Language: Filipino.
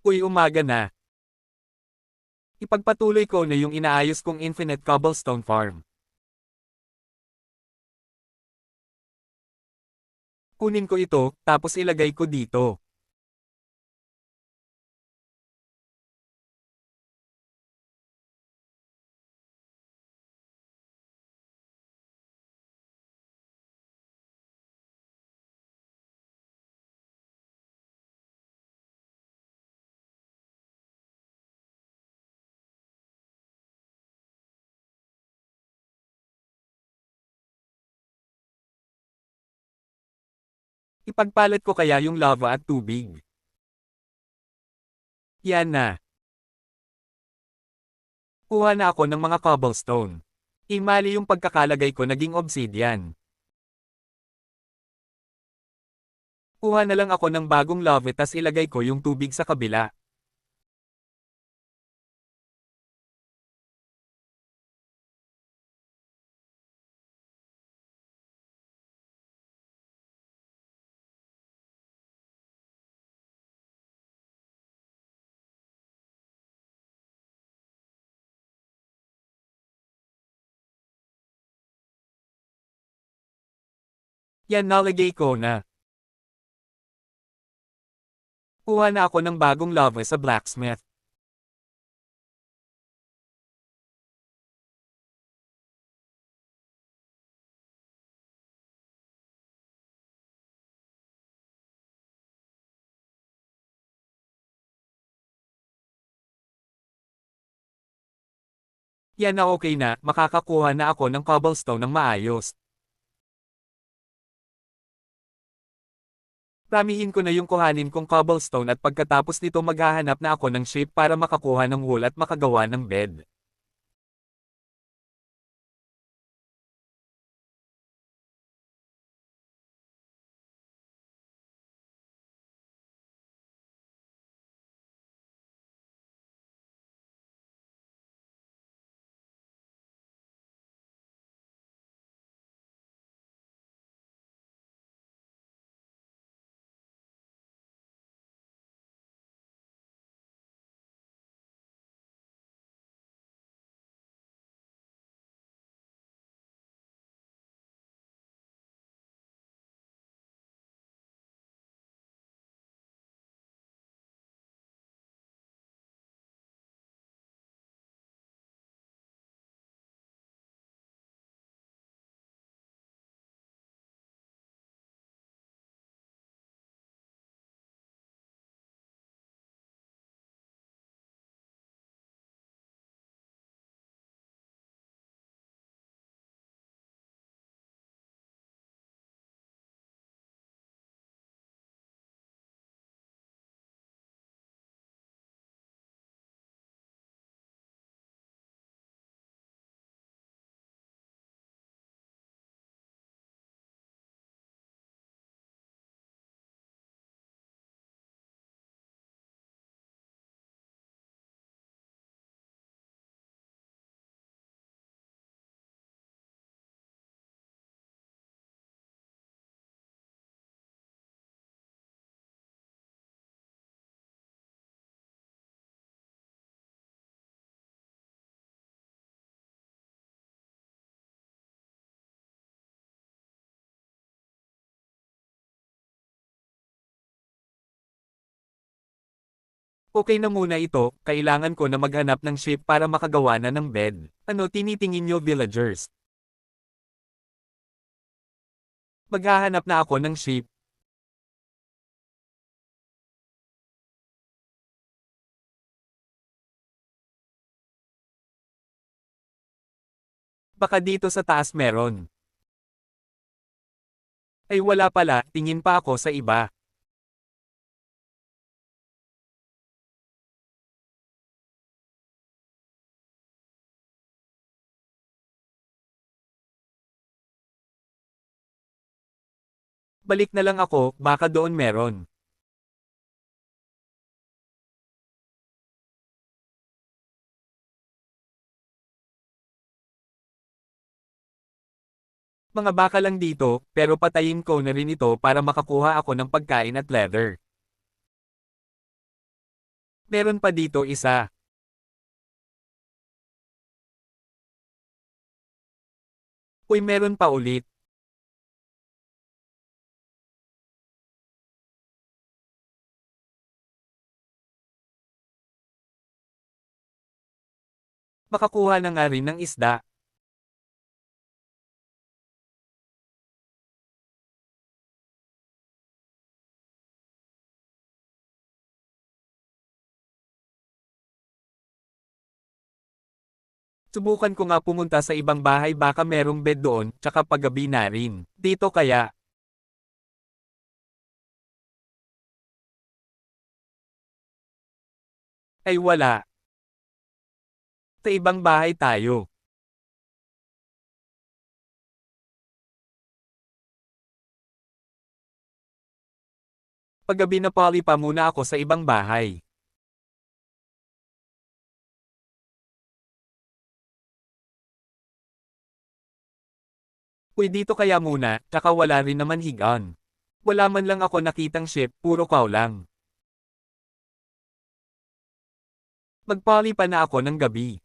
Uy, umaga na. Ipagpatuloy ko na yung inaayos kong Infinite Cobblestone Farm. Kunin ko ito, tapos ilagay ko dito. Ipagpalit ko kaya yung lava at tubig. Yan na. Kuha na ako ng mga cobblestone. Imali yung pagkakalagay ko naging obsidian. Kuha na lang ako ng bagong lava tas ilagay ko yung tubig sa kabila. Yan, nalagay ko na. Kuha na ako ng bagong lava sa blacksmith. Yan na, okay na, makakakuha na ako ng cobblestone ng maayos. Ramihin ko na yung kuhanin kong cobblestone at pagkatapos nito maghahanap na ako ng shape para makakuha ng wool at makagawa ng bed. Okay na muna ito, kailangan ko na maghanap ng shape para makagawa na ng bed. Ano tinitingin nyo, villagers? Maghahanap na ako ng shape. Baka dito sa taas meron. Ay wala pala, tingin pa ako sa iba. Balik na lang ako, baka doon meron. Mga baka lang dito, pero patayin ko na rin ito para makakuha ako ng pagkain at leather. Meron pa dito isa. Uy, meron pa ulit. Makakuha na nga rin ng isda. Subukan ko nga pumunta sa ibang bahay, baka merong bed doon, tsaka paggabi na rin. Dito kaya? Ay wala. Sa ibang bahay tayo. Paggabi na pali pa muna ako sa ibang bahay. Uy, dito kaya muna, tsaka wala rin naman higaan. Wala man lang ako nakitang ship, puro kaw lang. Magpali pa na ako ng gabi.